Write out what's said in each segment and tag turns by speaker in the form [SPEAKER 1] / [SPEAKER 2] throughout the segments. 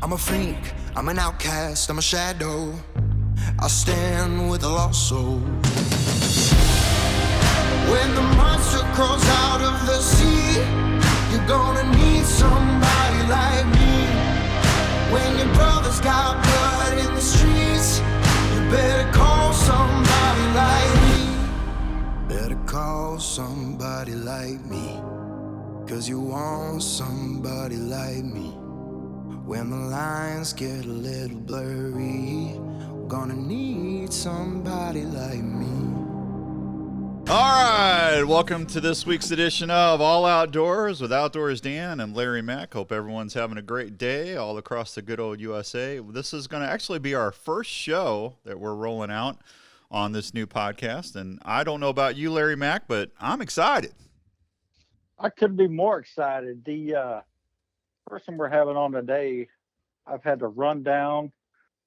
[SPEAKER 1] I'm a freak, I'm an outcast, I'm a shadow. I stand with a lost soul. When the monster crawls out of the sea, you're gonna need somebody like me. When your brother's got blood in the streets, you better call somebody like me. Better call somebody like me, 'cause you want somebody like me. When the lines get a little blurry, we're gonna need somebody like me.
[SPEAKER 2] All right, welcome to this week's edition of All Outdoors with Outdoors Dan and Larry Mack. Hope everyone's having a great day all across the good old USA. This is going to actually be our first show that we're rolling out on this new podcast, and I don't know about you, Larry Mack, but I'm excited.
[SPEAKER 3] I couldn't be more excited. The person we're having on today, I've had to run down,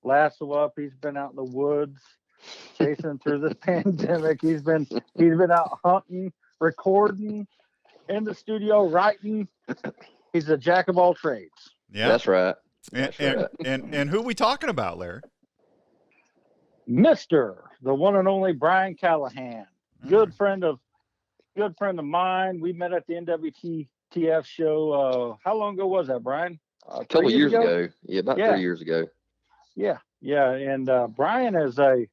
[SPEAKER 3] lasso up. He's been out in the woods chasing through this pandemic. He's been out hunting, recording, in the studio, writing. He's a jack of all trades.
[SPEAKER 2] Yeah,
[SPEAKER 4] that's right.
[SPEAKER 2] And who are we talking about, Larry?
[SPEAKER 3] Mr. the one and only Brian Callihan. Good friend of mine. We met at the NWTF show. How long ago was that, Brian?
[SPEAKER 4] A couple years ago. Yeah, about 3 years ago.
[SPEAKER 3] Yeah. And Brian is a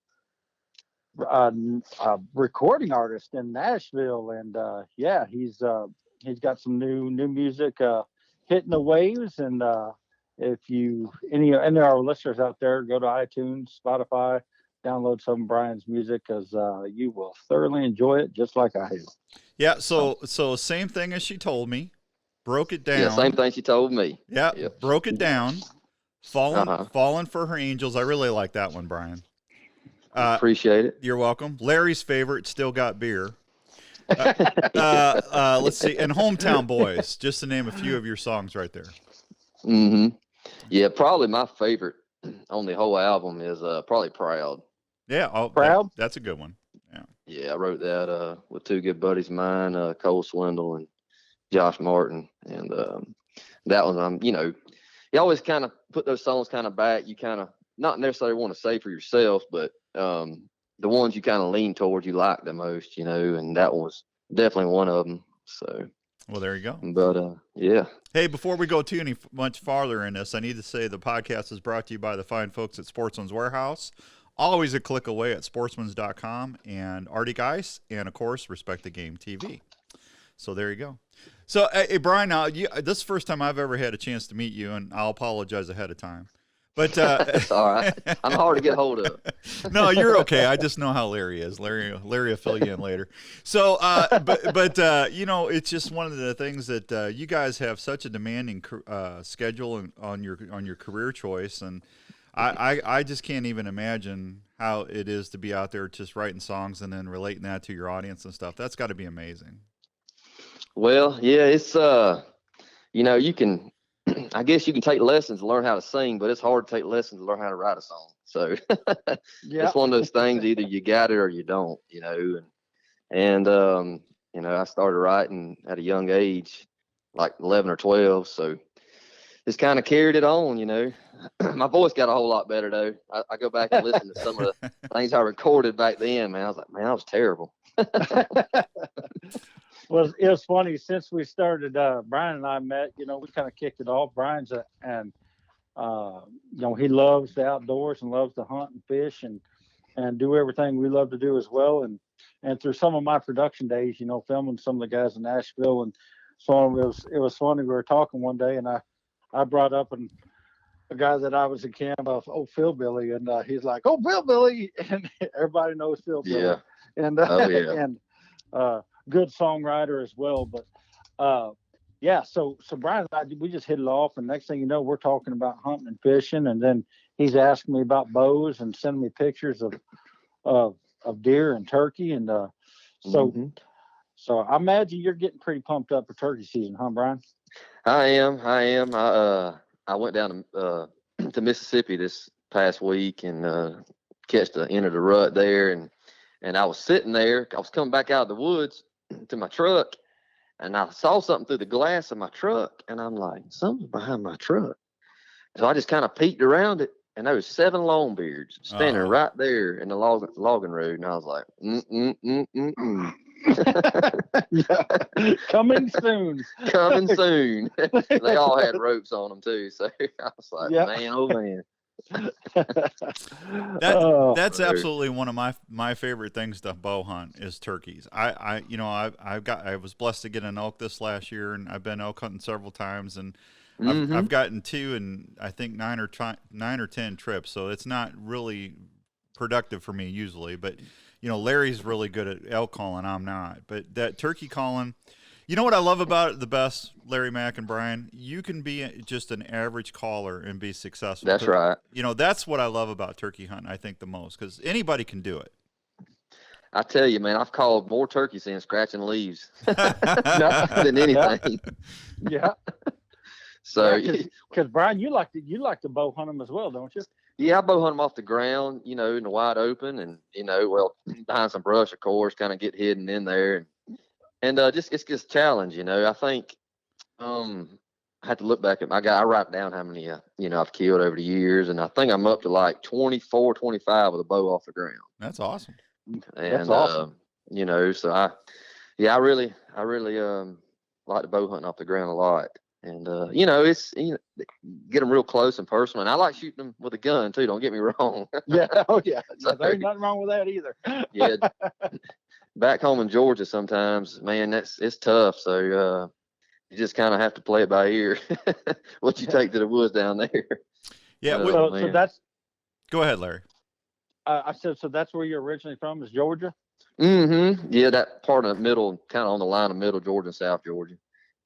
[SPEAKER 3] recording artist in Nashville, and he's got some new music hitting the waves. And if any of our listeners out there, go to iTunes, Spotify, download some of Brian's music, because you will thoroughly enjoy it, just like I do.
[SPEAKER 2] Yeah, so same thing as she told me. Broke it down.
[SPEAKER 4] Yeah, same thing she told me.
[SPEAKER 2] Yeah, yep. Broke it down. Fallen for her angels. I really like that one, Brian.
[SPEAKER 4] Appreciate it.
[SPEAKER 2] You're welcome. Larry's favorite, Still Got Beer. Let's see. And Hometown Boys, just to name a few of your songs right there.
[SPEAKER 4] Mm-hmm. Yeah, probably my favorite on the whole album is probably Proud.
[SPEAKER 2] Yeah,
[SPEAKER 3] Proud?
[SPEAKER 2] That's a good one.
[SPEAKER 4] Yeah, I wrote that with two good buddies of mine, Cole Swindle and Josh Martin. And that one, you always kind of put those songs kind of back. You kind of not necessarily want to say for yourself, but the ones you kind of lean towards, you like the most, and that was definitely one of them. So,
[SPEAKER 2] well, there you go.
[SPEAKER 4] But yeah.
[SPEAKER 2] Hey, before we go too much farther in this, I need to say the podcast is brought to you by the fine folks at Sportsman's Warehouse. Always a click away at sportsmans.com, and Arctic Ice, and of course, Respect the Game TV. So there you go. So, hey, Brian, now this is the first time I've ever had a chance to meet you, and I'll apologize ahead of time. But
[SPEAKER 4] it's all right. I'm hard to get hold of.
[SPEAKER 2] No, you're okay. I just know how Larry is. Larry will fill you in later. So, but it's just one of the things that you guys have such a demanding schedule on your career choice, and I just can't even imagine how it is to be out there just writing songs and then relating that to your audience and stuff. That's got to be amazing.
[SPEAKER 4] Well, yeah, it's you can. I guess you can take lessons to learn how to sing, but it's hard to take lessons to learn how to write a song. So It's one of those things, either you got it or you don't, and I started writing at a young age, like 11 or 12. So just kind of carried it on, My voice got a whole lot better though. I go back and listen to some of the things I recorded back then, man. I was like, man, I was terrible.
[SPEAKER 3] Well, it was funny, since we started, Brian and I met, we kind of kicked it off. Brian's he loves the outdoors and loves to hunt and fish and do everything we love to do as well. And through some of my production days, filming some of the guys in Nashville and so on, it was funny. We were talking one day, and I brought up a guy that I was a camp of, Phil Billy, and he's like, "Oh, Phil Billy," and everybody knows Phil Billy.
[SPEAKER 4] Yeah.
[SPEAKER 3] And
[SPEAKER 4] and
[SPEAKER 3] good songwriter as well. But so Brian and I, we just hit it off, and next thing you know, we're talking about hunting and fishing, and then he's asking me about bows and sending me pictures of deer and turkey, and so I imagine you're getting pretty pumped up for turkey season, huh, Brian?
[SPEAKER 4] I am. I went down to Mississippi this past week and catch the end of the rut there, and I was sitting there. I was coming back out of the woods to my truck, and I saw something through the glass of my truck, and I'm like, something's behind my truck. So I just kind of peeked around it, and there was 7 longbeards standing right there in the logging road, and I was like,
[SPEAKER 3] Coming soon.
[SPEAKER 4] Coming soon. They all had ropes on them too, so I was like, man, oh man.
[SPEAKER 2] That's absolutely one of my favorite things to bow hunt is turkeys. I was blessed to get an elk this last year, and I've been elk hunting several times, and I've gotten 2 and I think 9 or 10 trips, so it's not really productive for me usually. But Larry's really good at elk calling. I'm not, but that turkey calling. You know what I love about it the best, Larry, Mack, and Brian? You can be just an average caller and be successful.
[SPEAKER 4] That's right.
[SPEAKER 2] That's what I love about turkey hunting, I think, the most, because anybody can do it.
[SPEAKER 4] I tell you, man, I've called more turkeys in scratching leaves than anything.
[SPEAKER 3] Yeah.
[SPEAKER 4] So,
[SPEAKER 3] because Brian, you like to bow hunt them as well, don't you?
[SPEAKER 4] Yeah, I bow hunt them off the ground, in the wide open, and behind some brush, of course, kind of get hidden in there. And just it's just a challenge, I think I have to look back at I write down how many I've killed over the years, and I think I'm up to like 24, 25 with a bow off the ground.
[SPEAKER 2] That's awesome.
[SPEAKER 4] And
[SPEAKER 3] that's awesome.
[SPEAKER 4] So I really like to bow hunting off the ground a lot. And it's get them real close and personal, and I like shooting them with a gun too. Don't get me wrong.
[SPEAKER 3] Yeah, so, there ain't nothing wrong with that either.
[SPEAKER 4] Yeah. Back home in Georgia, sometimes, man, it's tough. So you just kind of have to play it by ear. What you take to the woods down there.
[SPEAKER 2] Yeah.
[SPEAKER 3] So that's.
[SPEAKER 2] Go ahead, Larry.
[SPEAKER 3] I said, so that's where you're originally from, is Georgia?
[SPEAKER 4] Mm-hmm. Yeah, that part of the middle, kind of on the line of middle Georgia and South Georgia,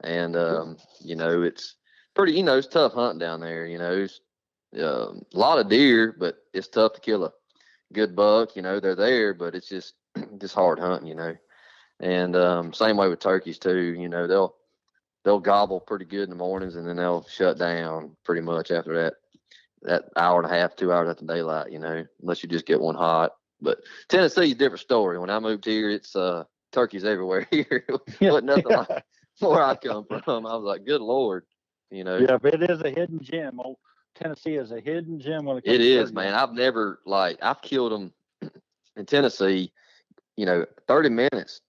[SPEAKER 4] and it's pretty. It's tough hunting down there. It's a lot of deer, but it's tough to kill a good buck. They're there, but it's just hard hunting, and same way with turkeys too. They'll gobble pretty good in the mornings, and then they'll shut down pretty much after that hour and a half, 2 hours after daylight, unless you just get one hot. But Tennessee's a different story. When I moved here, it's turkeys everywhere here. But nothing like where I come from. I was like, good Lord,
[SPEAKER 3] Yeah, but it is a hidden gem. Old Tennessee is a hidden gem when it comes
[SPEAKER 4] to
[SPEAKER 3] turkey.
[SPEAKER 4] It is, man. I've killed them in Tennessee, 30 minutes,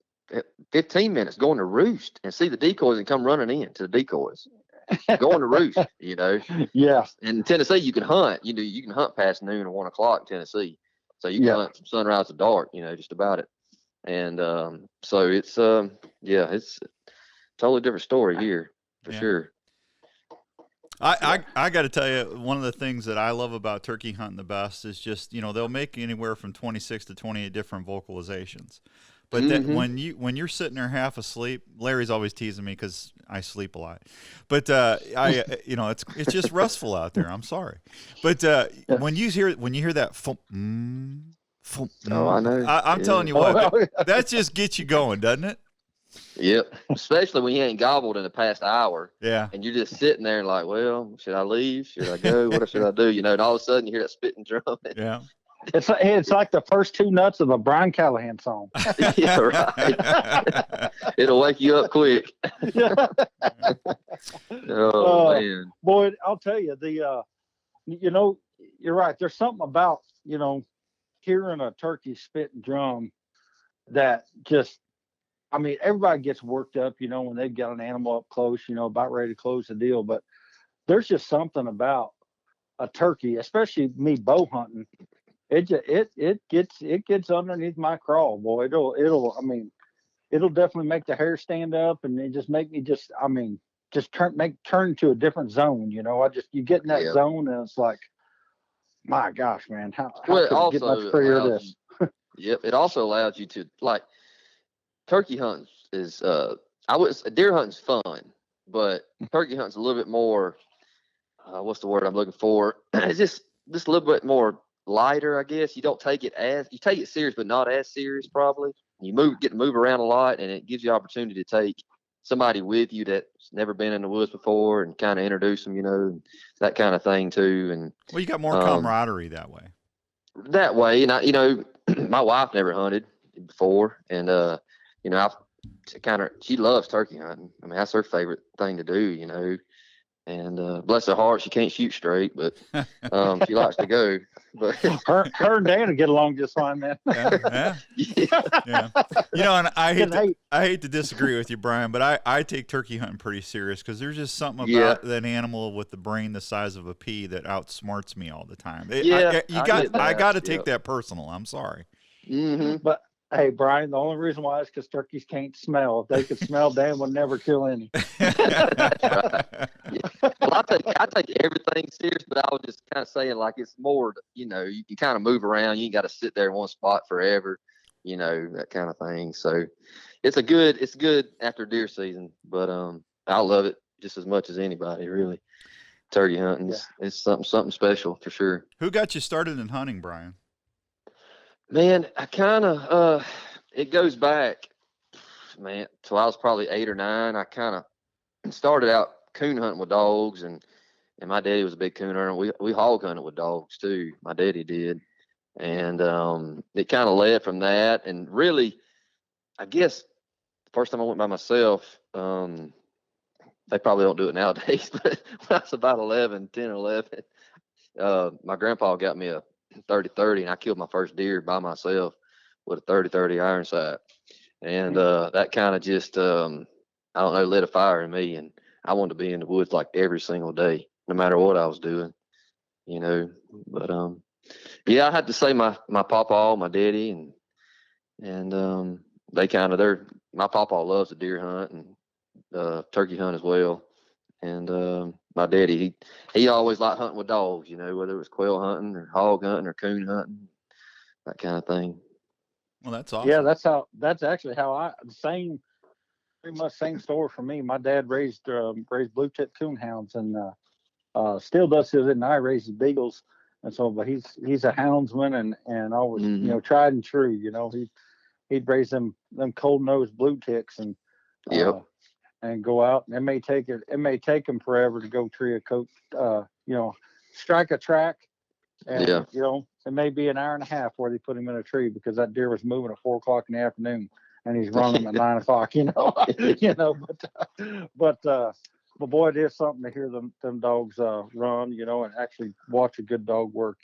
[SPEAKER 4] 15 minutes going to roost and see the decoys and come running in to the decoys. Going to roost,
[SPEAKER 3] Yeah.
[SPEAKER 4] In Tennessee, you can hunt. You can hunt past noon or 1 o'clock in Tennessee. So you can hunt from sunrise to dark, just about it. And so it's it's a totally different story here for sure.
[SPEAKER 2] I got to tell you, one of the things that I love about turkey hunting the best is just, they'll make anywhere from 26 to 28 different vocalizations. But then when you're sitting there half asleep, Larry's always teasing me because I sleep a lot. But it's just restful out there. I'm sorry, but when you hear that,
[SPEAKER 4] I know.
[SPEAKER 2] I'm telling you what, that just gets you going, doesn't it?
[SPEAKER 4] Yep. Especially when you ain't gobbled in the past hour.
[SPEAKER 2] Yeah.
[SPEAKER 4] And you're just sitting there like, well, should I leave? Should I go? What should I do? And all of a sudden you hear that spitting drum.
[SPEAKER 2] Yeah.
[SPEAKER 3] It's like the first 2 nuts of a Brian Callihan song.
[SPEAKER 4] Yeah, right. It'll wake you up quick. Oh man.
[SPEAKER 3] Boy, I'll tell you, you're right. There's something about, hearing a turkey spitting drum that just, everybody gets worked up, when they've got an animal up close, about ready to close the deal. But there's just something about a turkey, especially me bow hunting. It gets underneath my crawl, boy. It'll definitely make the hair stand up, and it just make me turn to a different zone. You get in that zone, and it's like, my gosh, man, how could it get much freer this?
[SPEAKER 4] Yep, it also allows you to turkey hunting is deer hunting's fun, but turkey hunting's a little bit more. What's the word I'm looking for? It's just a little bit more lighter, I guess. You take it serious, but not as serious probably. You get to move around a lot, and it gives you opportunity to take somebody with you that's never been in the woods before and kind of introduce them, that kind of thing too. And
[SPEAKER 2] well, you got more camaraderie that way.
[SPEAKER 4] That way, and my wife never hunted before, and she loves turkey hunting. That's her favorite thing to do. And bless her heart, she can't shoot straight, but she likes to go. But
[SPEAKER 3] her and Dan will get along just fine, man.
[SPEAKER 2] Yeah. Yeah. And I hate to disagree with you, Brian, but I take turkey hunting pretty serious because there's just something about that animal with the brain the size of a pea that outsmarts me all the time. I got to take that personal. I'm sorry.
[SPEAKER 4] Mm-hmm.
[SPEAKER 3] But hey, Brian, the only reason why is because turkeys can't smell. If they could smell, Dan would never kill any.
[SPEAKER 4] That's right. Well, I take everything serious, but I was just kind of saying, like, it's more, you kind of move around. You ain't got to sit there in one spot forever, that kind of thing. So it's good after deer season, but I love it just as much as anybody, really. Turkey hunting is something special for sure.
[SPEAKER 2] Who got you started in hunting, Brian?
[SPEAKER 4] Man, I kind of it goes back, man, till I was probably 8 or 9. I kind of started out coon hunting with dogs, and my daddy was a big coon hunter. We hog hunted with dogs too. My daddy did, and it kind of led from that. And really, I guess the first time I went by myself, they probably don't do it nowadays, but when I was about 10 or 11, my grandpa got me a 30-30, and I killed my first deer by myself with a 30-30 iron sight. And that kind of just, I don't know, lit a fire in me. And I wanted to be in the woods like every single day, no matter what I was doing, But I had to say my pawpaw, my daddy, and they kind of, my pawpaw loves to deer hunt and turkey hunt as well. And my daddy, he always liked hunting with dogs, whether it was quail hunting or hog hunting or coon hunting, that kind of thing.
[SPEAKER 2] Well, that's awesome.
[SPEAKER 3] Yeah, that's actually how pretty much same story for me. My dad raised blue tip coon hounds and still does his, and I raises beagles. And so, but he's a houndsman and always, tried and true, he'd raise them cold nosed blue ticks and and go out, and it may take him forever to go tree a coat, strike a track, and it may be an hour and a half where they put him in a tree because that deer was moving at 4 o'clock in the afternoon, and he's running at 9 o'clock. But boy, it is something to hear them dogs run, and actually watch a good dog work,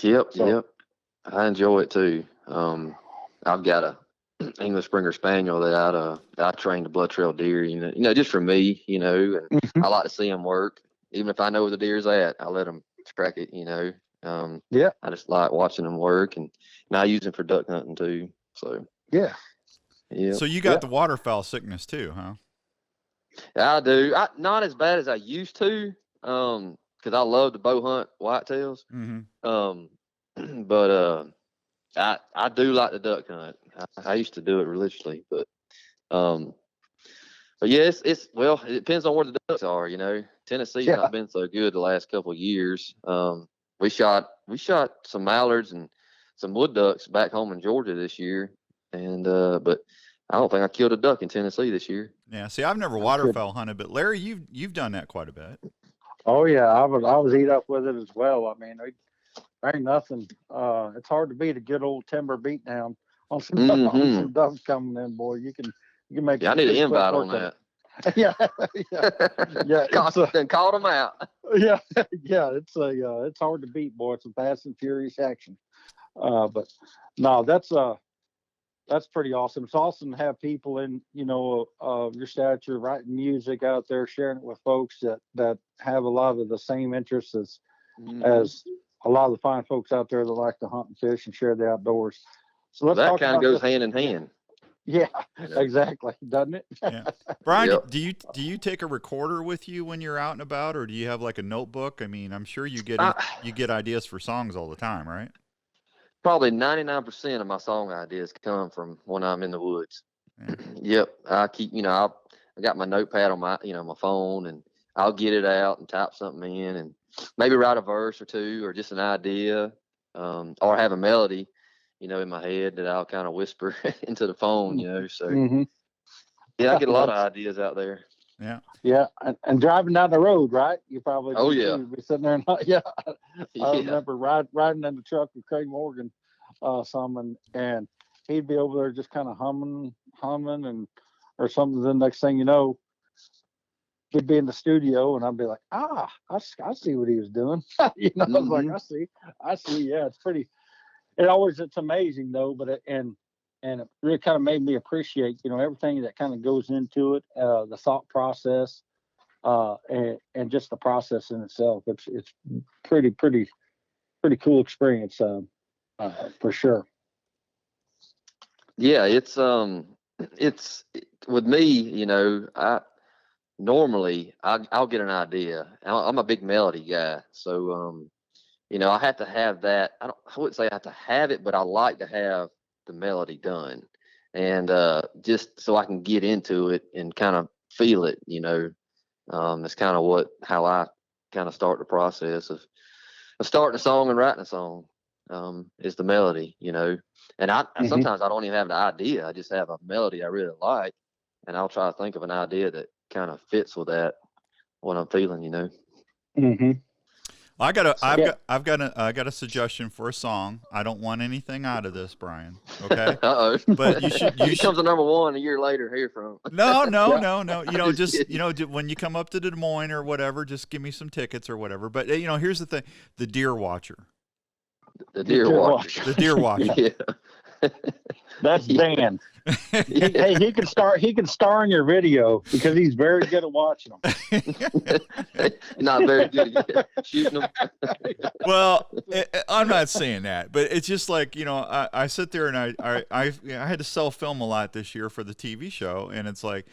[SPEAKER 4] Yep. I enjoy it too. I've got a English Springer Spaniel that I trained to blood trail deer, just for me, and I like to see them work. Even if I know where the deer's at, I let them track it, I just like watching them work, and I use them for duck hunting too. So
[SPEAKER 3] yeah.
[SPEAKER 2] So you got the waterfowl sickness too, huh?
[SPEAKER 4] I do. Not as bad as I used to, because I love to bow hunt whitetails. But I do like the duck hunt. I used to do it religiously, but yeah, it depends on where the ducks are. Tennessee's not been so good the last couple of years. We shot some mallards and some wood ducks back home in Georgia this year, and but I don't think I killed a duck in Tennessee this year.
[SPEAKER 2] Yeah, see, I've never waterfowl hunted, but Larry, you've done that quite a bit.
[SPEAKER 3] Oh yeah, I was eat up with it as well. I mean, there ain't nothing. It's hard to beat a good old timber beatdown on some ducks coming in, boy. You can make.
[SPEAKER 4] Yeah, I need an invite on that.
[SPEAKER 3] yeah.
[SPEAKER 4] Called them out.
[SPEAKER 3] Yeah. It's hard to beat, boy. It's a fast and furious action. But no, that's pretty awesome. It's awesome to have people in, your stature writing music out there, sharing it with folks that have a lot of the same interests as a lot of the fine folks out there that like to hunt and fish and share the outdoors. So
[SPEAKER 4] that kind of goes hand in hand.
[SPEAKER 3] Yeah, exactly. Doesn't it?
[SPEAKER 2] Yeah. Brian, do you take a recorder with you when you're out and about, or do you have like a notebook? I mean, I'm sure you get ideas for songs all the time, right?
[SPEAKER 4] Probably 99% of my song ideas come from when I'm in the woods.
[SPEAKER 2] Yeah.
[SPEAKER 4] Yep. I keep, I got my notepad on my, my phone, and I'll get it out and type something in and maybe write a verse or two or just an idea, or have a melody, in my head that I'll kind of whisper into the phone, so yeah, I get a lot of ideas out there.
[SPEAKER 2] Yeah.
[SPEAKER 3] Yeah. And driving down the road, right? You probably be sitting there and I remember riding in the truck with Craig Morgan and he'd be over there just kind of humming and or something. The next thing you know, he'd be in the studio, and I'd be like, I see what he was doing. I was like, I see. Yeah, it's pretty. It's amazing though, but and it really kind of made me appreciate, everything that kind of goes into it, the thought process, and just the process in itself. It's pretty cool experience, for sure.
[SPEAKER 4] Yeah, it's with me, normally I'll get an idea. I'm a big melody guy, so I have to have that. I wouldn't say I have to have it, but I like to have the melody done, and just so I can get into it and kind of feel it. That's kind of how I kind of start the process of starting a song and writing a song. Is the melody, and sometimes I don't even have the idea. I just have a melody I really like, and I'll try to think of an idea that kind of fits with that, what I'm feeling,
[SPEAKER 3] Mm-hmm.
[SPEAKER 2] I got a suggestion for a song. I don't want anything out of this, Brian. Okay.
[SPEAKER 4] Uh-oh.
[SPEAKER 2] But you should.
[SPEAKER 4] He comes to number one a year later. Hear from.
[SPEAKER 2] No. When you come up to Des Moines or whatever, just give me some tickets or whatever. But here's the thing: the Deer Watcher.
[SPEAKER 4] The Deer Watcher.
[SPEAKER 2] The Deer Watcher.
[SPEAKER 4] Yeah.
[SPEAKER 3] That's Dan. He can star in your video because he's very good at watching them.
[SPEAKER 4] Not very good at shooting them.
[SPEAKER 2] Well, I'm not saying that, but it's just like, I sit there and I had to sell film a lot this year for the TV show, and it's like,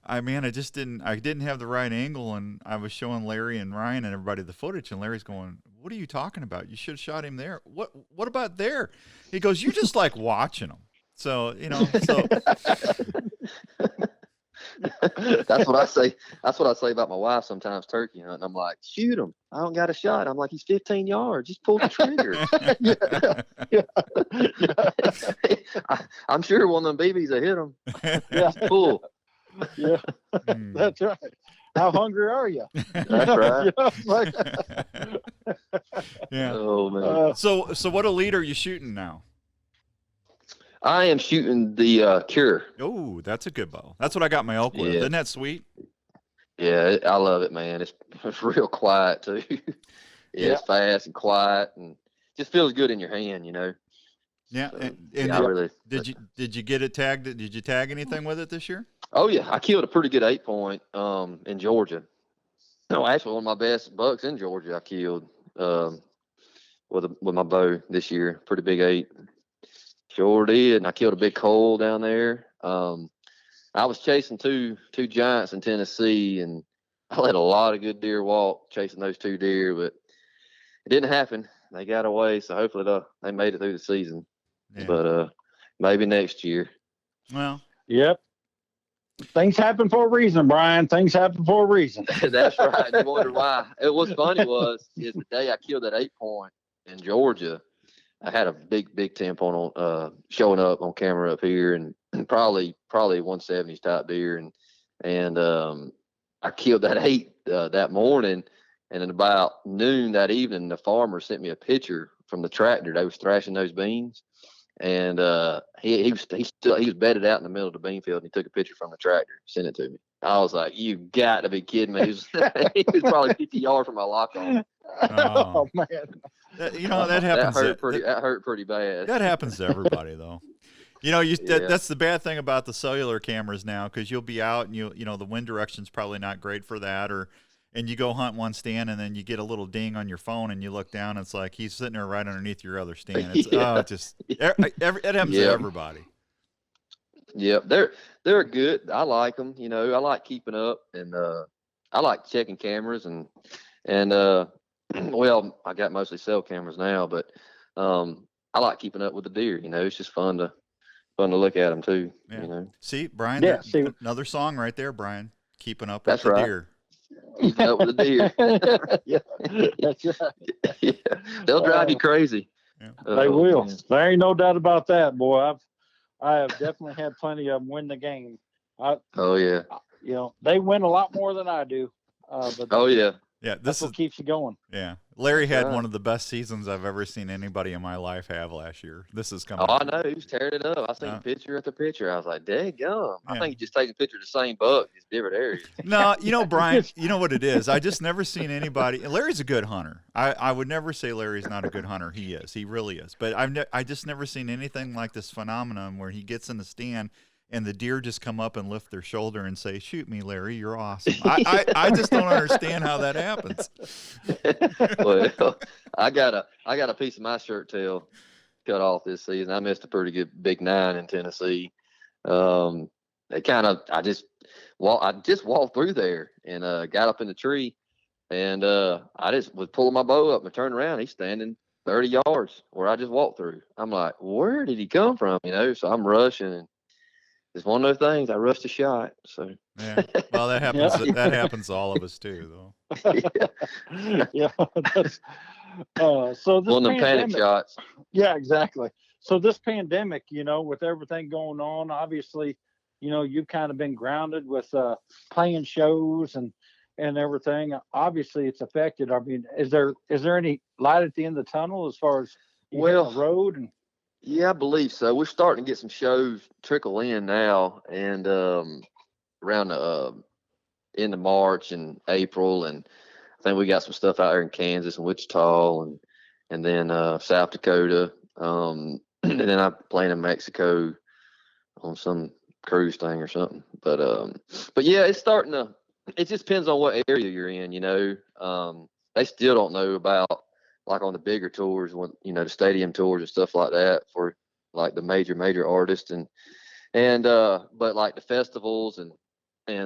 [SPEAKER 2] I didn't have the right angle, and I was showing Larry and Ryan and everybody the footage, and Larry's going, "What are you talking about? You should have shot him there. What about there?" He goes, "You just like watching them." So,
[SPEAKER 4] That's what I say. That's what I say about my wife sometimes, turkey hunting. I'm like, shoot him. I don't got a shot. I'm like, he's 15 yards. Just pull the trigger. I'm sure one of them BBs will hit him. Just pull.
[SPEAKER 3] Yeah, that's right. How hungry are you?
[SPEAKER 4] That's right.
[SPEAKER 2] Yeah.
[SPEAKER 4] Oh man.
[SPEAKER 2] So what elite are you shooting now?
[SPEAKER 4] I am shooting the Cure.
[SPEAKER 2] Oh, that's a good bow. That's what I got my elk with. Isn't that sweet?
[SPEAKER 4] Yeah, I love it, man. It's real quiet too. It's fast and quiet, and just feels good in your hand,
[SPEAKER 2] Yeah,
[SPEAKER 4] so,
[SPEAKER 2] and did you get it tagged? Did you tag anything with it this year?
[SPEAKER 4] Oh yeah, I killed a pretty good 8-point in Georgia. No, actually one of my best bucks in Georgia I killed with my bow this year. Pretty big 8. Sure did, and I killed a big coal down there. I was chasing two giants in Tennessee, and I let a lot of good deer walk chasing those 2 deer, but it didn't happen. They got away, so hopefully they made it through the season. Yeah. But maybe next year.
[SPEAKER 2] Well,
[SPEAKER 3] yep. Things happen for a reason, Brian. Things happen for a reason.
[SPEAKER 4] That's right. You wonder why. What's funny is the day I killed that 8-point in Georgia, I had a big 10-point on showing up on camera up here, and probably 170s type deer, and I killed that 8 that morning, and at about noon that evening, the farmer sent me a picture from the tractor. They was thrashing those beans, and he was bedded out in the middle of the bean field, and he took a picture from the tractor, sent it to me. I was like, "You got to be kidding me!" He was probably 50 yards from my lock on.
[SPEAKER 3] Oh man.
[SPEAKER 2] That happens.
[SPEAKER 4] That hurt pretty bad.
[SPEAKER 2] That happens to everybody, though. That's the bad thing about the cellular cameras now, because you'll be out and the wind direction's probably not great for that, and you go hunt one stand and then you get a little ding on your phone and you look down and it's like he's sitting there right underneath your other stand. It's it happens to everybody.
[SPEAKER 4] Yep, they're good. I like them. I like keeping up, and I like checking cameras and well, I got mostly cell cameras now, but I like keeping up with the deer. It's just fun to look at them too.
[SPEAKER 2] Yeah. See, Brian, another song right there, Brian. Keeping up with the deer.
[SPEAKER 4] Keeping up with the deer.
[SPEAKER 3] Yeah, that's right.
[SPEAKER 4] Yeah. They'll drive you crazy.
[SPEAKER 2] Yeah.
[SPEAKER 3] They will. There ain't no doubt about that, boy. I have definitely had plenty of them win the game.
[SPEAKER 4] Oh yeah.
[SPEAKER 3] They win a lot more than I do. But
[SPEAKER 4] oh yeah.
[SPEAKER 2] Yeah,
[SPEAKER 3] That's what keeps you going.
[SPEAKER 2] Yeah, Larry had
[SPEAKER 4] right.
[SPEAKER 2] one of the best seasons I've ever seen anybody in my life have last year. This is coming.
[SPEAKER 4] Oh, I know. He was tearing it up. I seen
[SPEAKER 2] Uh,
[SPEAKER 4] picture after picture. I was like, daggum. I
[SPEAKER 2] yeah.
[SPEAKER 4] think he just taking a picture of the same buck, just different areas.
[SPEAKER 2] No, you know, Brian, you know what it is? I just never seen anybody. Larry's a good hunter. I would never say Larry's not a good hunter. He is. He really is. But I just never seen anything like this phenomenon where he gets in the stand and the deer just come up and lift their shoulder and say, "Shoot me, Larry, you're awesome." I just don't understand how that happens.
[SPEAKER 4] Well, I got a piece of my shirt tail cut off this season. I missed a pretty good big 9 in Tennessee. They kind of I just walked through there and got up in the tree, and I just was pulling my bow up and turned around. He's standing 30 yards where I just walked through. I'm like, where did he come from? So I'm rushing, and it's one of those things. I rushed a shot. So
[SPEAKER 2] Yeah. Well, that happens.
[SPEAKER 3] Yeah.
[SPEAKER 2] That happens to all of us too, though.
[SPEAKER 3] Yeah. That's, so this
[SPEAKER 4] one of them panic shots.
[SPEAKER 3] Yeah, exactly. So this pandemic, with everything going on, obviously, you've kind of been grounded with playing shows and everything. Obviously, it's affected. I mean, is there any light at the end of the tunnel as far as the road? And
[SPEAKER 4] Yeah, I believe so. We're starting to get some shows trickle in now, and around the end of March and April, and I think we got some stuff out there in Kansas and Wichita, and then South Dakota, and then I'm playing in Mexico on some cruise thing or something. But yeah, it's starting to. It just depends on what area you're in. They still don't know about, like, on the bigger tours, when the stadium tours and stuff like that, for like the major artists, and but like the festivals and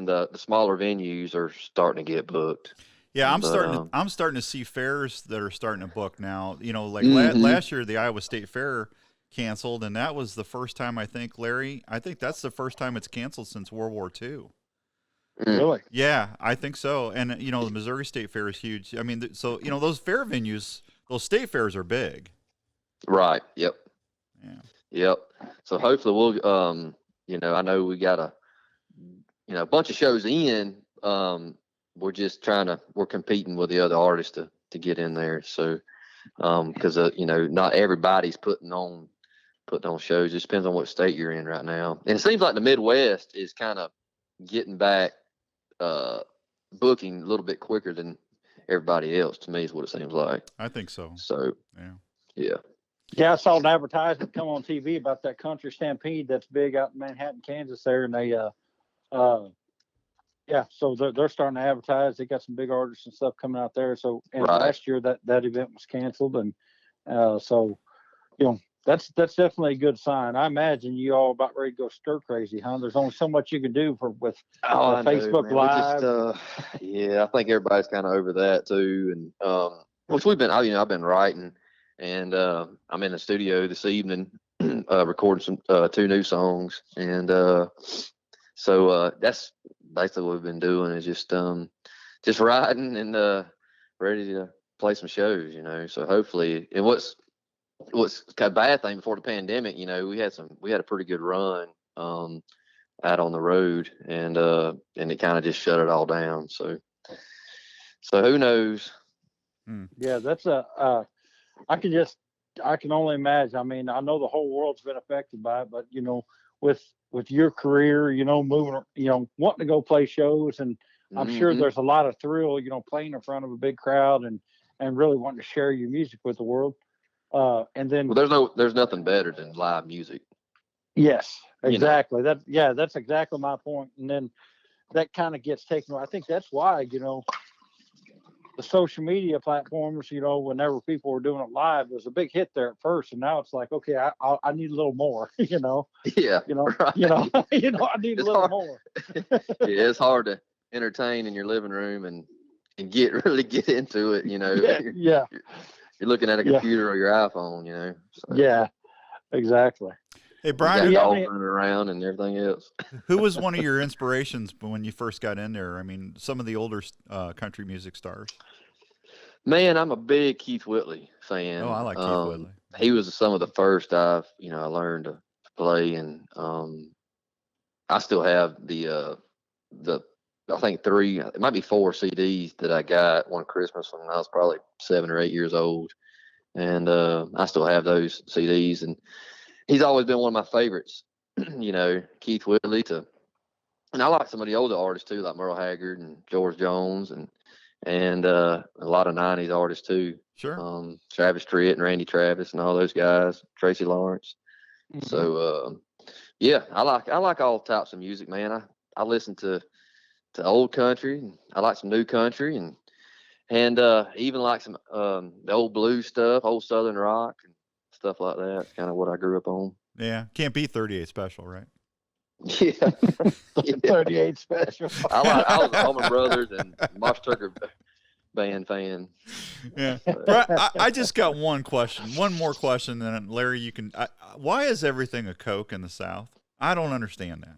[SPEAKER 4] the smaller venues are starting to get booked.
[SPEAKER 2] Yeah, I'm
[SPEAKER 4] But,
[SPEAKER 2] I'm starting to see fairs that are starting to book now. Like
[SPEAKER 4] Mhm.
[SPEAKER 2] last year, the Iowa State Fair canceled, and that was the first time, I think, Larry. I think that's the first time it's canceled since World War II.
[SPEAKER 3] really,
[SPEAKER 2] Yeah, I think so. And the Missouri State Fair is huge. I mean, so those fair venues, those state fairs are big.
[SPEAKER 4] Right. Yep.
[SPEAKER 2] Yeah.
[SPEAKER 4] Yep. So hopefully we'll I know we got a bunch of shows in. We're competing with the other artists to get in there. So because not everybody's putting on shows. It just depends on what state you're in right now. And it seems like the Midwest is kind of getting back booking a little bit quicker than everybody else, to me, is what it seems like.
[SPEAKER 2] I think so.
[SPEAKER 4] So
[SPEAKER 2] yeah.
[SPEAKER 3] yeah, I saw an advertisement come on TV about that country stampede that's big out in Manhattan, Kansas there, and they so they're starting to advertise. They got some big artists and stuff coming out there. So, and
[SPEAKER 4] Right.
[SPEAKER 3] last year that event was canceled, and so that's definitely a good sign. I imagine you all about ready to go stir crazy, huh? There's only so much you can do with
[SPEAKER 4] I know,
[SPEAKER 3] Facebook
[SPEAKER 4] man.
[SPEAKER 3] Live.
[SPEAKER 4] Yeah, I think everybody's kind of over that too, and which I've been writing, and I'm in the studio this evening recording some 2 new songs, and so that's basically what we've been doing, is just writing and ready to play some shows, So hopefully, and what's kind of bad thing before the pandemic, we had a pretty good run out on the road, and it kind of just shut it all down. So who knows?
[SPEAKER 3] Yeah, that's I can only imagine. I mean, I know the whole world's been affected by it, but with your career, moving, wanting to go play shows, and I'm sure
[SPEAKER 4] Mhm.
[SPEAKER 3] there's a lot of thrill, playing in front of a big crowd and really wanting to share your music with the world. And then,
[SPEAKER 4] Well, there's nothing better than live music.
[SPEAKER 3] yes, exactly. That's exactly my point. And then that kind of gets taken. I think that's why, the social media platforms, whenever people were doing it live, it was a big hit there at first, and now it's like, okay, I need a little more,
[SPEAKER 4] Yeah, right.
[SPEAKER 3] I need a little more.
[SPEAKER 4] Yeah, it's hard to entertain in your living room and really get into it.
[SPEAKER 3] Yeah,
[SPEAKER 4] You're looking at a computer or your iPhone. So
[SPEAKER 3] yeah, exactly.
[SPEAKER 2] Hey,
[SPEAKER 4] you
[SPEAKER 2] Brian,
[SPEAKER 4] got dogs running around and everything else.
[SPEAKER 2] who was one of your inspirations when you first got in there? I mean, some of the older country music stars.
[SPEAKER 4] Man, I'm a big Keith Whitley fan.
[SPEAKER 2] Oh, I like Keith Whitley.
[SPEAKER 4] He was some of the first I learned to play, and I still have the I think 3, it might be 4 CDs that I got one Christmas when I was probably 7 or 8 years old. And I still have those CDs. And he's always been one of my favorites, Keith Whitley and I like some of the older artists too, like Merle Haggard and George Jones and a lot of 90s artists too.
[SPEAKER 2] Sure.
[SPEAKER 4] Travis Tritt and Randy Travis and all those guys, Tracy Lawrence. Mm-hmm. So yeah, I like all types of music, man. I listen to old country, and I like some new country, and even like some the old blues stuff, old Southern rock and stuff like that. It's kind of what I grew up on.
[SPEAKER 2] Yeah, can't beat 38 Special, right?
[SPEAKER 4] Yeah.
[SPEAKER 3] 38 Special.
[SPEAKER 4] I was Allman Brothers and Mosh Tucker Band fan.
[SPEAKER 2] Yeah. I just got one more question, then Larry, you can. Why is everything a Coke in the South? I don't understand that.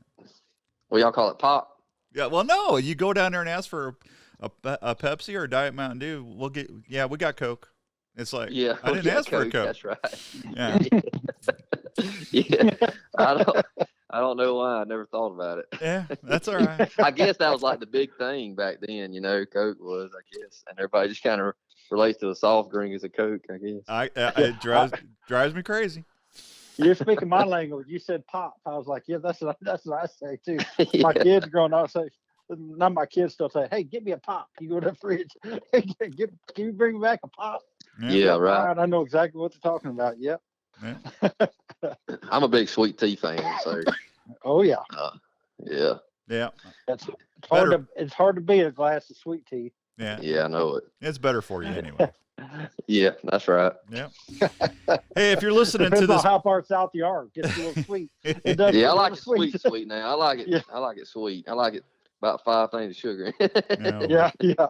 [SPEAKER 4] Well, y'all call it pop?
[SPEAKER 2] Yeah. Well, no. You go down there and ask for a Pepsi or a Diet Mountain Dew. We got Coke. It's like,
[SPEAKER 4] yeah,
[SPEAKER 2] I didn't ask for a Coke.
[SPEAKER 4] That's right.
[SPEAKER 2] Yeah.
[SPEAKER 4] Yeah. I don't know why. I never thought about it.
[SPEAKER 2] Yeah, that's all right.
[SPEAKER 4] I guess that was like the big thing back then, Coke was, I guess. And everybody just kind of relates to a soft drink as a Coke, I guess.
[SPEAKER 2] It drives me crazy.
[SPEAKER 3] You're speaking my language. You said pop. I was like, yeah, that's what I say too. My kids growing up say, none of my kids still say, hey, get me a pop. You go to the fridge. Hey, can you bring back a pop?
[SPEAKER 4] Yeah, right.
[SPEAKER 3] I know exactly what they're talking about. Yep.
[SPEAKER 2] Yeah.
[SPEAKER 4] I'm a big sweet tea fan, so.
[SPEAKER 3] Oh yeah.
[SPEAKER 4] Yeah.
[SPEAKER 2] Yeah.
[SPEAKER 3] It's hard to beat a glass of sweet tea.
[SPEAKER 2] Yeah.
[SPEAKER 4] Yeah, I know it.
[SPEAKER 2] It's better for you anyway.
[SPEAKER 4] Yeah, that's right.
[SPEAKER 2] Yeah. Hey, if you're listening to this,
[SPEAKER 3] how far south you are, it gets a little sweet.
[SPEAKER 4] Yeah, I like it sweet now. I like it. Yeah. I like it sweet. I like it about 5 things of sugar.
[SPEAKER 3] Yeah.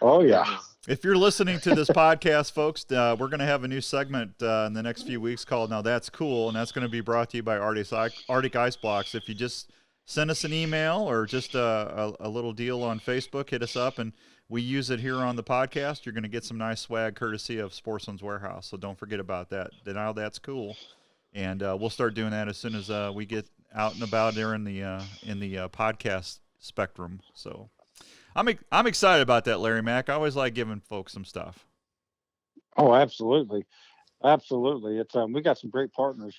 [SPEAKER 3] Oh yeah.
[SPEAKER 2] If you're listening to this podcast, folks, we're going to have a new segment in the next few weeks called Now That's Cool, and that's going to be brought to you by Arctic Ice Blocks. If you just send us an email or just a little deal on Facebook, hit us up, and we use it here on the podcast. You're going to get some nice swag courtesy of Sportsman's Warehouse, so don't forget about that. Now That's Cool, and we'll start doing that as soon as we get out and about there in the podcast spectrum. So I'm excited about that, Larry Mack. I always like giving folks some stuff.
[SPEAKER 3] Oh, absolutely. It's we got some great partners,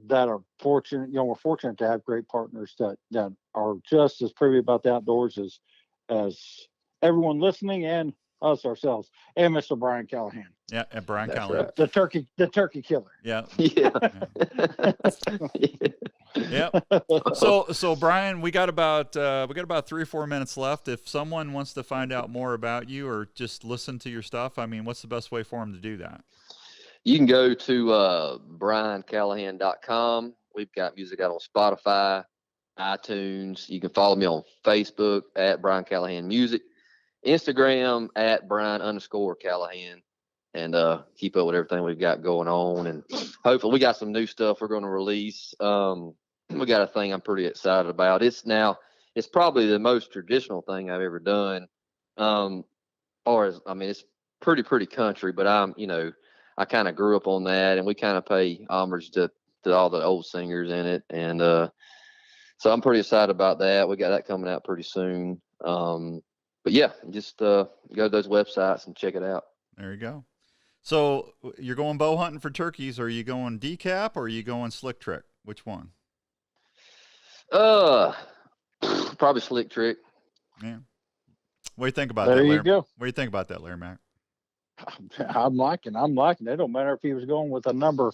[SPEAKER 3] that are fortunate. We're fortunate to have great partners that are just as privy about the outdoors as everyone listening and us ourselves, and Mr. Brian Callihan.
[SPEAKER 2] Yeah, and Brian Callihan,
[SPEAKER 3] right. the turkey killer.
[SPEAKER 2] Yeah.
[SPEAKER 4] Yeah.
[SPEAKER 2] Yeah. So Brian, we got about 3 or 4 minutes left. If someone wants to find out more about you or just listen to your stuff, I mean, what's the best way for them to do that?
[SPEAKER 4] You can go to briancallahan.com. We've got music out on Spotify, iTunes. You can follow me on Facebook at Brian Callihan Music, Instagram at Brian_Callihan, and keep up with everything we've got going on. And hopefully we got some new stuff we're going to release. We got a thing I'm pretty excited about. It's probably the most traditional thing I've ever done. It's pretty country, but I kind of grew up on that, and we kind of pay homage to all the old singers in it. And so I'm pretty excited about that. We got that coming out pretty soon. But yeah, just go to those websites and check it out.
[SPEAKER 2] There you go. So you're going bow hunting for turkeys. Are you going decap or are you going slick trick? Which one?
[SPEAKER 4] Probably slick trick.
[SPEAKER 2] Yeah. What do you think about
[SPEAKER 3] that,
[SPEAKER 2] Larry?
[SPEAKER 3] There you go.
[SPEAKER 2] What do you think about that, Larry Mack?
[SPEAKER 3] I'm liking it. It don't matter if he was going with a number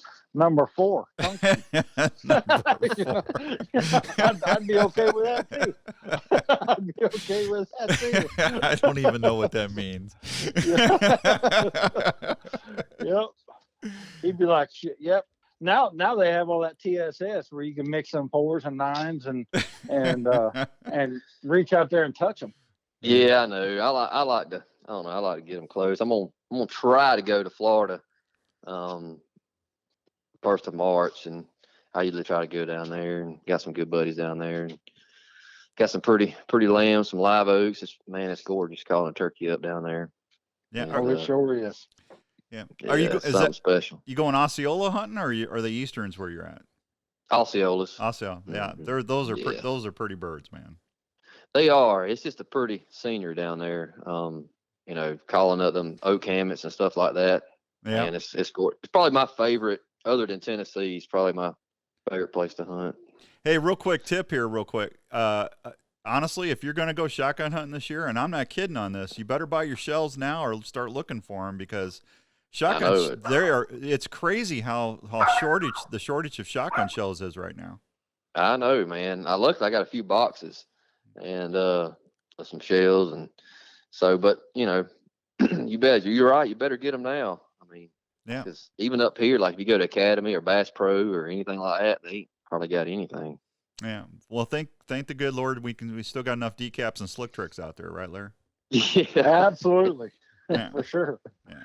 [SPEAKER 3] 4. I'd be okay with that too.
[SPEAKER 2] I don't even know what that means.
[SPEAKER 3] Yep. He'd be like, shit, yep. Now they have all that TSS where you can mix some 4s and 9s and reach out there and touch them.
[SPEAKER 4] Yeah, I know. I like to get them close. I'm gonna try to go to Florida, 1st of March, and I usually try to go down there, and got some good buddies down there, and got some pretty lambs, some live oaks. It's gorgeous calling a turkey up down there.
[SPEAKER 2] Yeah,
[SPEAKER 3] and, it sure is.
[SPEAKER 2] Yeah.
[SPEAKER 4] Is that special?
[SPEAKER 2] You going Osceola hunting, or are the Easterns where you're at?
[SPEAKER 4] Osceolas.
[SPEAKER 2] Osceola, yeah.
[SPEAKER 4] Mhm.
[SPEAKER 2] Those are pretty birds, man.
[SPEAKER 4] They are. It's just a pretty scenery down there. Calling up them oak hammocks and stuff like that.
[SPEAKER 2] Yeah.
[SPEAKER 4] Man, it's gorgeous. It's probably my favorite, other than Tennessee. It's probably my favorite place to hunt.
[SPEAKER 2] Hey, real quick tip here, real quick. Honestly, if you're going to go shotgun hunting this year, and I'm not kidding on this, you better buy your shells now or start looking for them because shotguns, it's crazy how the shortage of shotgun shells is right now.
[SPEAKER 4] I know, man. I got a few boxes and some shells, and so, but you bet you're right. You better get them now. I mean,
[SPEAKER 2] yeah,
[SPEAKER 4] because even up here, like if you go to Academy or Bass Pro or anything like that, they ain't probably got anything.
[SPEAKER 2] Yeah. Well, thank the good Lord we still got enough decaps and slick tricks out there, right, Larry?
[SPEAKER 4] Yeah,
[SPEAKER 3] absolutely,
[SPEAKER 2] yeah.
[SPEAKER 3] For sure.
[SPEAKER 2] Yeah.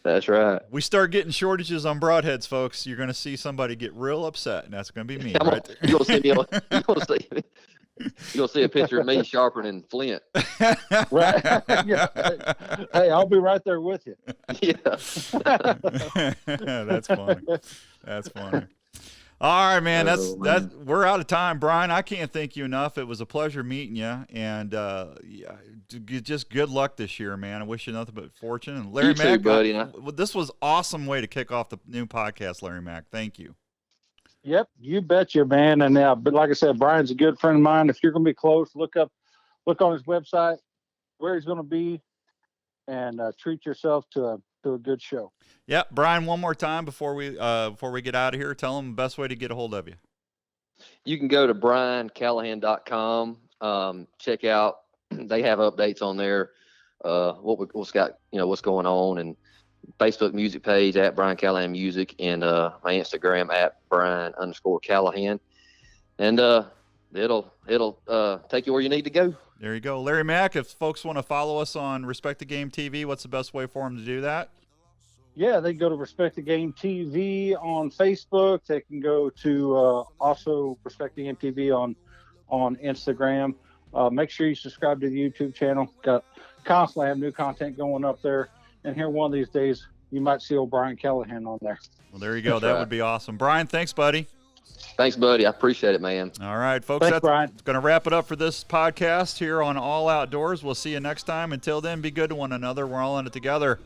[SPEAKER 4] That's right.
[SPEAKER 2] We start getting shortages on broadheads, folks. You're going to see somebody get real upset, and that's going to be me, right there.
[SPEAKER 4] You'll see a picture of me sharpening flint.
[SPEAKER 3] Right. Yeah. Hey, I'll be right there with you.
[SPEAKER 4] Yeah.
[SPEAKER 2] That's funny. That's funny. All right, man. We're out of time, Brian. I can't thank you enough. It was a pleasure meeting you, and just good luck this year, man. I wish you nothing but fortune. And Larry Mack,
[SPEAKER 4] buddy.
[SPEAKER 2] This was awesome way to kick off the new podcast, Larry Mack. Thank you.
[SPEAKER 3] Yep, you betcha, man. And but like I said, Brian's a good friend of mine. If you're going to be close, look on his website where he's going to be, and treat yourself to a good show.
[SPEAKER 2] Yeah, Brian, one more time before we get out of here, tell them the best way to get a hold of you.
[SPEAKER 4] You can go to briancallihan.com. Check out, they have updates on there, what's going on, and Facebook music page at Brian Callihan Music, and my Instagram at Brian_Callihan, and it'll take you where you need to go.
[SPEAKER 2] There you go. Larry Mack, if folks want to follow us on Respect the Game TV, what's the best way for them to do that?
[SPEAKER 3] Yeah, they can go to Respect the Game TV on Facebook. They can go to also Respect the Game TV on Instagram. Make sure you subscribe to the YouTube channel. Constantly have new content going up there. And here one of these days, you might see old Brian Callihan on there.
[SPEAKER 2] Well, there you go. That would be awesome. Brian, thanks, buddy.
[SPEAKER 4] Thanks, buddy. I appreciate it, man.
[SPEAKER 2] All right, folks.
[SPEAKER 3] Thanks, Brian.
[SPEAKER 2] That's going to wrap it up for this podcast here on All Outdoors. We'll see you next time. Until then, be good to one another. We're all in it together.